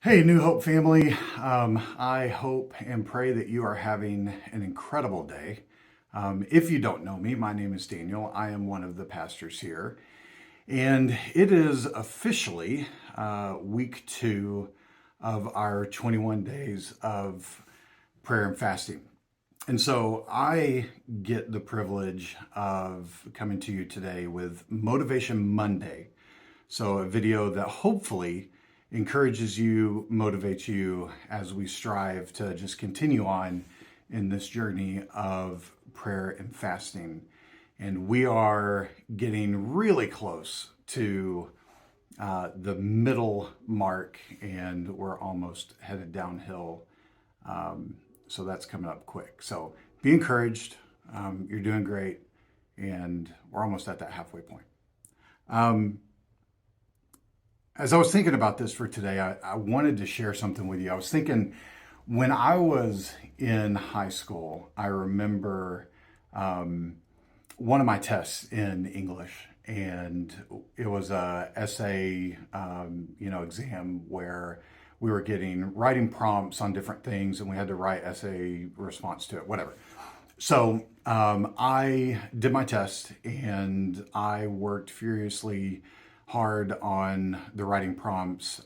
Hey, New Hope family. I hope and pray that you are having an incredible day. If you don't know me, my name is Daniel. I am one of the pastors here. And it is officially week 2 of our 21 days of prayer and fasting. And so I get the privilege of coming to you today with Motivation Monday. So, a video that hopefully encourages you, motivates you as we strive to just continue on in this journey of prayer and fasting. And we are getting really close to the middle mark, and we're almost headed downhill. So, that's coming up quick. So, be encouraged. You're doing great, and we're almost at that halfway point. As I was thinking about this for today, I wanted to share something with you. I was thinking when I was in high school, I remember one of my tests in English, and it was a essay, exam where we were getting writing prompts on different things, and we had to write essay response to it, whatever. So I did my test, and I worked furiously hard on the writing prompts.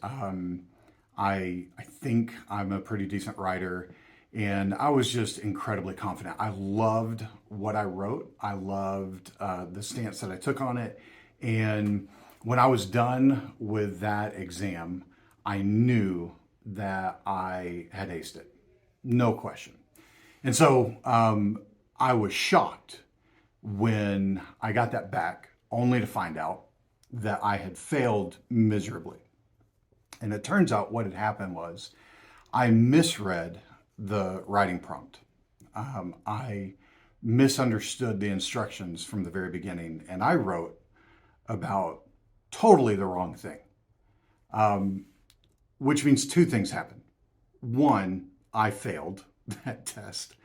I think I'm a pretty decent writer, and I was just incredibly confident. I loved what I wrote. I loved the stance that I took on it. And when I was done with that exam, I knew that I had aced it. No question. And so I was shocked when I got that back, only to find out that I had failed miserably. And it turns out what had happened was I misread the writing prompt. I misunderstood the instructions from the very beginning, and I wrote about totally the wrong thing, which means two things happened. One, I failed that test.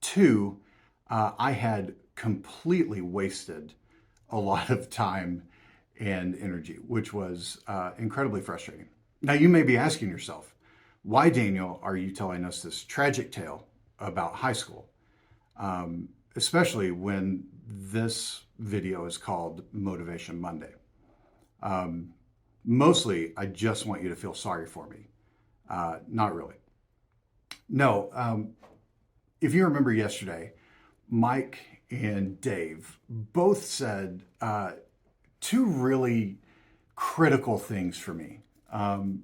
Two, I had completely wasted a lot of time and energy, which was incredibly frustrating. Now, you may be asking yourself, why, Daniel, are you telling us this tragic tale about high school? Especially when this video is called Motivation Monday. Mostly, I just want you to feel sorry for me. Not really. No, if you remember yesterday, Mike and Dave both said two really critical things for me. And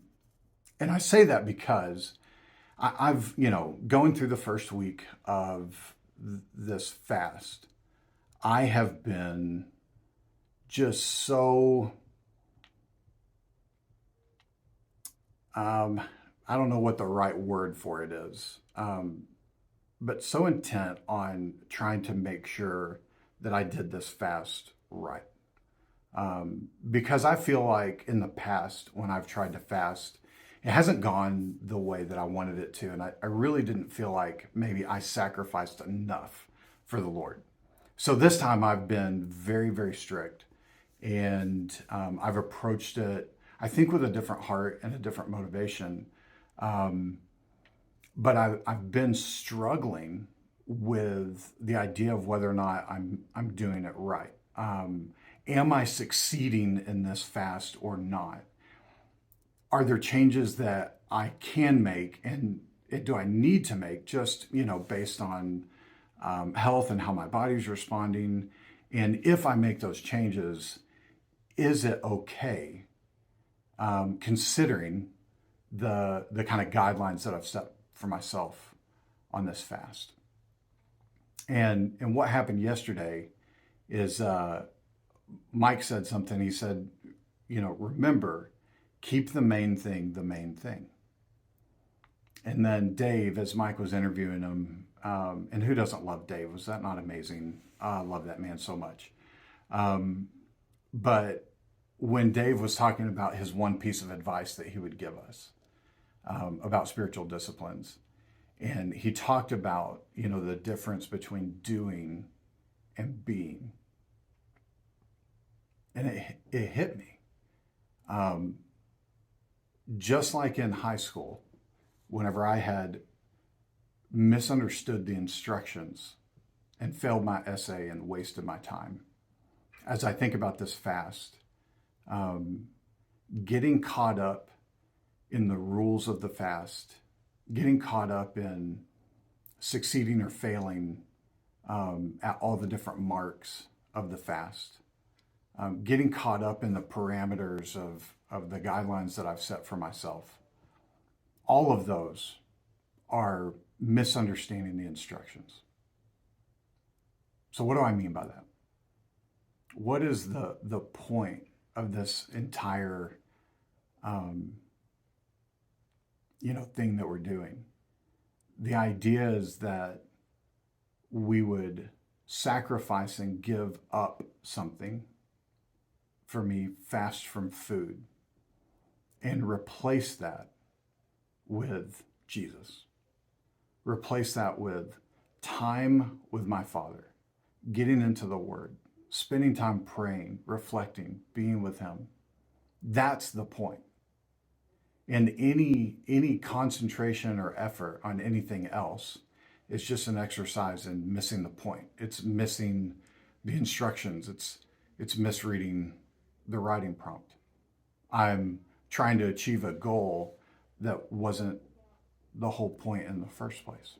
I say that because I've, going through the first week of this fast, I have been just so, I don't know what the right word for it is, but so intent on trying to make sure that I did this fast right. Because I feel like in the past, when I've tried to fast, it hasn't gone the way that I wanted it to. And I really didn't feel like maybe I sacrificed enough for the Lord. So this time I've been very, very strict. And I've approached it, I think, with a different heart and a different motivation. But I've been struggling with the idea of whether or not I'm doing it right. Am I succeeding in this fast or not? Are there changes that I can make, and do I need to make, just based on health and how my body's responding? And if I make those changes, is it okay, considering the kind of guidelines that I've set for myself on this fast? And what happened yesterday is Mike said something. He said, remember, keep the main thing the main thing. And then Dave, as Mike was interviewing him, and who doesn't love Dave? Was that not amazing? I love that man so much. But when Dave was talking about his one piece of advice that he would give us about spiritual disciplines, and he talked about, the difference between doing and being. And it hit me. just like in high school, whenever I had misunderstood the instructions and failed my essay and wasted my time, as I think about this fast, um, getting caught up in the rules of the fast, getting caught up in succeeding or failing at all the different marks of the fast, getting caught up in the parameters of the guidelines that I've set for myself. All of those are misunderstanding the instructions. So what do I mean by that? What is the point of this entire thing that we're doing? The idea is that we would sacrifice and give up something, for me, fast from food, and replace that with Jesus. Replace that with time with my Father, getting into the Word, spending time praying, reflecting, being with Him. That's the point. And any concentration or effort on anything else is just an exercise in missing the point. It's missing the instructions. It's misreading the writing prompt. I'm trying to achieve a goal that wasn't the whole point in the first place.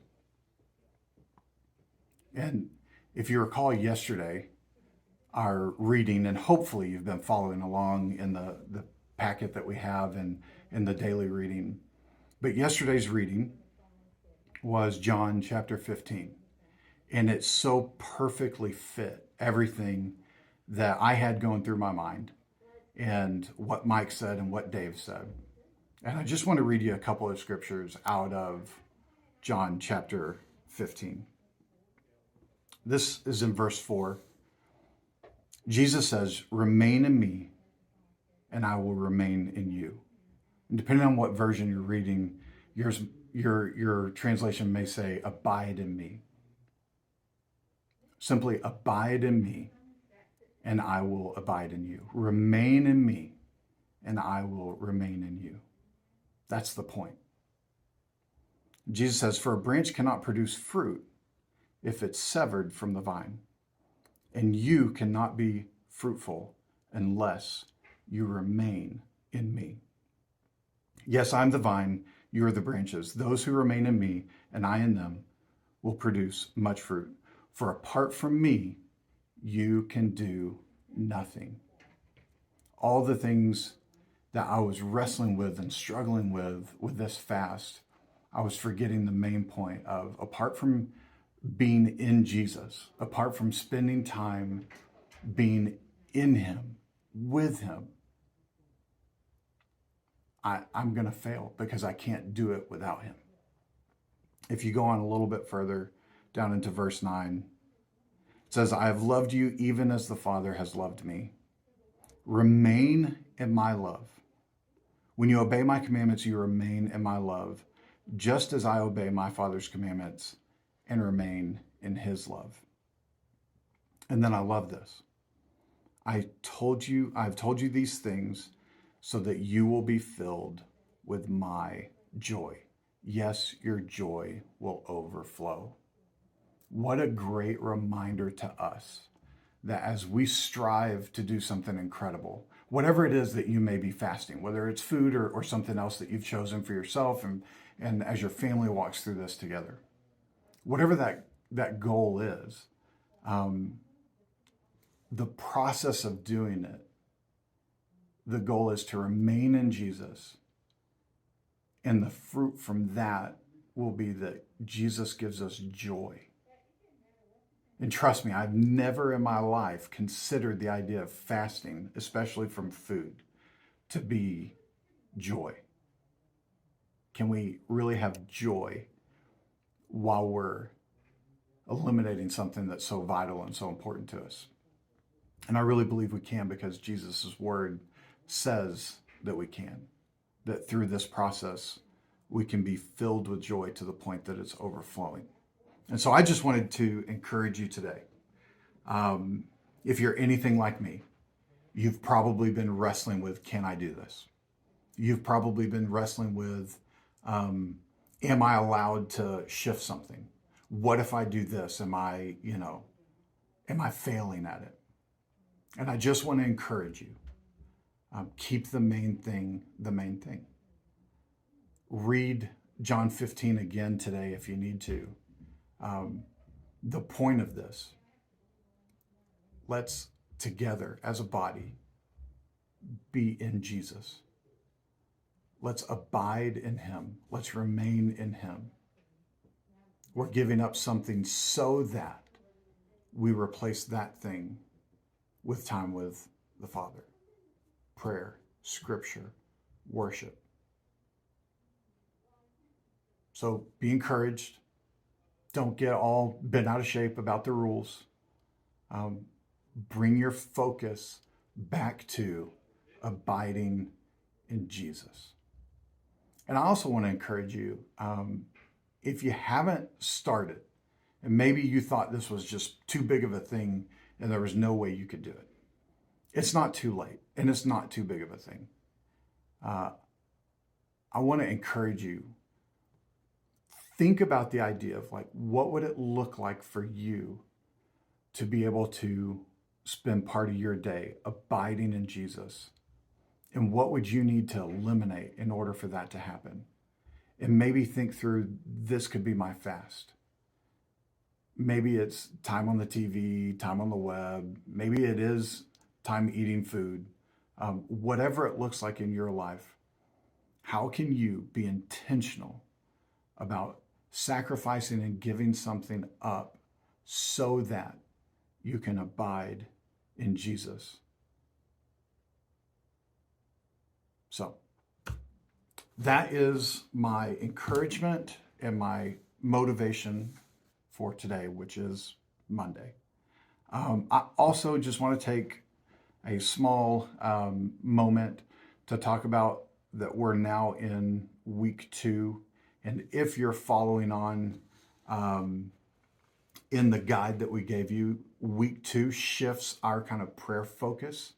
And if you recall yesterday, our reading, and hopefully you've been following along in the packet that we have and in the daily reading, but yesterday's reading was John chapter 15. And it so perfectly fit everything that I had going through my mind and what Mike said and what Dave said. And I just want to read you a couple of scriptures out of John chapter 15. This is in verse 4. Jesus says, "Remain in me, and I will remain in you." And depending on what version you're reading, your translation may say, "Abide in me." Simply abide in me, and I will abide in you. Remain in me, and I will remain in you. That's the point. Jesus says, "For a branch cannot produce fruit if it's severed from the vine, and you cannot be fruitful unless you remain in me. Yes, I'm the vine, you are the branches. Those who remain in me and I in them will produce much fruit. For apart from me, you can do nothing." All the things that I was wrestling with and struggling with this fast, I was forgetting the main point of, apart from being in Jesus, apart from spending time being in Him, with Him, I'm going to fail because I can't do it without Him. If you go on a little bit further down into verse 9, it says, "I have loved you even as the Father has loved me. Remain in my love. When you obey my commandments, you remain in my love, just as I obey my Father's commandments and remain in His love." And then I love this. I've told you these things so that you will be filled with my joy. Yes, your joy will overflow. What a great reminder to us that as we strive to do something incredible, whatever it is that you may be fasting, whether it's food or something else that you've chosen for yourself, and as your family walks through this together, whatever that goal is, the process of doing it, the goal is to remain in Jesus. And the fruit from that will be that Jesus gives us joy. And trust me, I've never in my life considered the idea of fasting, especially from food, to be joy. Can we really have joy while we're eliminating something that's so vital and so important to us? And I really believe we can, because Jesus' word says that we can, that through this process, we can be filled with joy to the point that it's overflowing. And so I just wanted to encourage you today. If you're anything like me, you've probably been wrestling with, can I do this? You've probably been wrestling with, am I allowed to shift something? What if I do this? Am I failing at it? And I just want to encourage you, keep the main thing the main thing. Read John 15 again today if you need to. The point of this, let's together as a body be in Jesus. Let's abide in him. Let's remain in him. We're giving up something so that we replace that thing with time with the Father. Prayer, scripture, worship. So be encouraged. Don't get all bent out of shape about the rules. Bring your focus back to abiding in Jesus. And I also want to encourage you, if you haven't started, and maybe you thought this was just too big of a thing and there was no way you could do it, it's not too late and it's not too big of a thing. I want to encourage you, think about the idea of like, what would it look like for you to be able to spend part of your day abiding in Jesus? And what would you need to eliminate in order for that to happen? And maybe think through, this could be my fast. Maybe it's time on the TV, time on the web. Maybe it is time eating food. Whatever it looks like in your life, how can you be intentional about sacrificing and giving something up so that you can abide in Jesus? So that is my encouragement and my motivation for today, which is Monday. I also just want to take a small moment to talk about that we're now in week 2. And if you're following on in the guide that we gave you, week 2 shifts our kind of prayer focus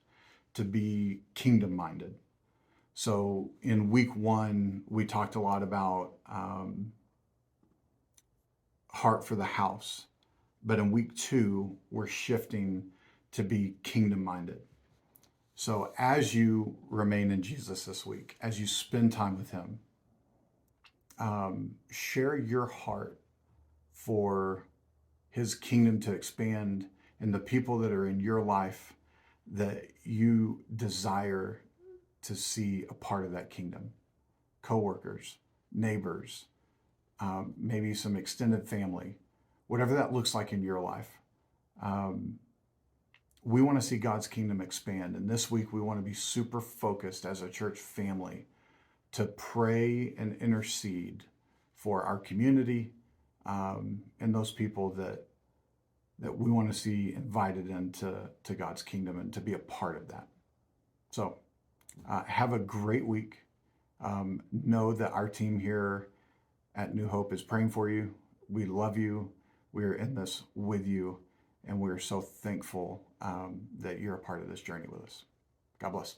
to be kingdom minded. So in week 1, we talked a lot about heart for the house. But in week 2, we're shifting to be kingdom minded. So as you remain in Jesus this week, as you spend time with him, share your heart for his kingdom to expand and the people that are in your life that you desire to see a part of that kingdom. Coworkers, neighbors, maybe some extended family, whatever that looks like in your life. We want to see God's kingdom expand. And this week we want to be super focused as a church family to pray and intercede for our community and those people that we want to see invited into God's kingdom and to be a part of that. So have a great week. Know that our team here at New Hope is praying for you. We love you. We're in this with you. And we're so thankful that you're a part of this journey with us. God bless.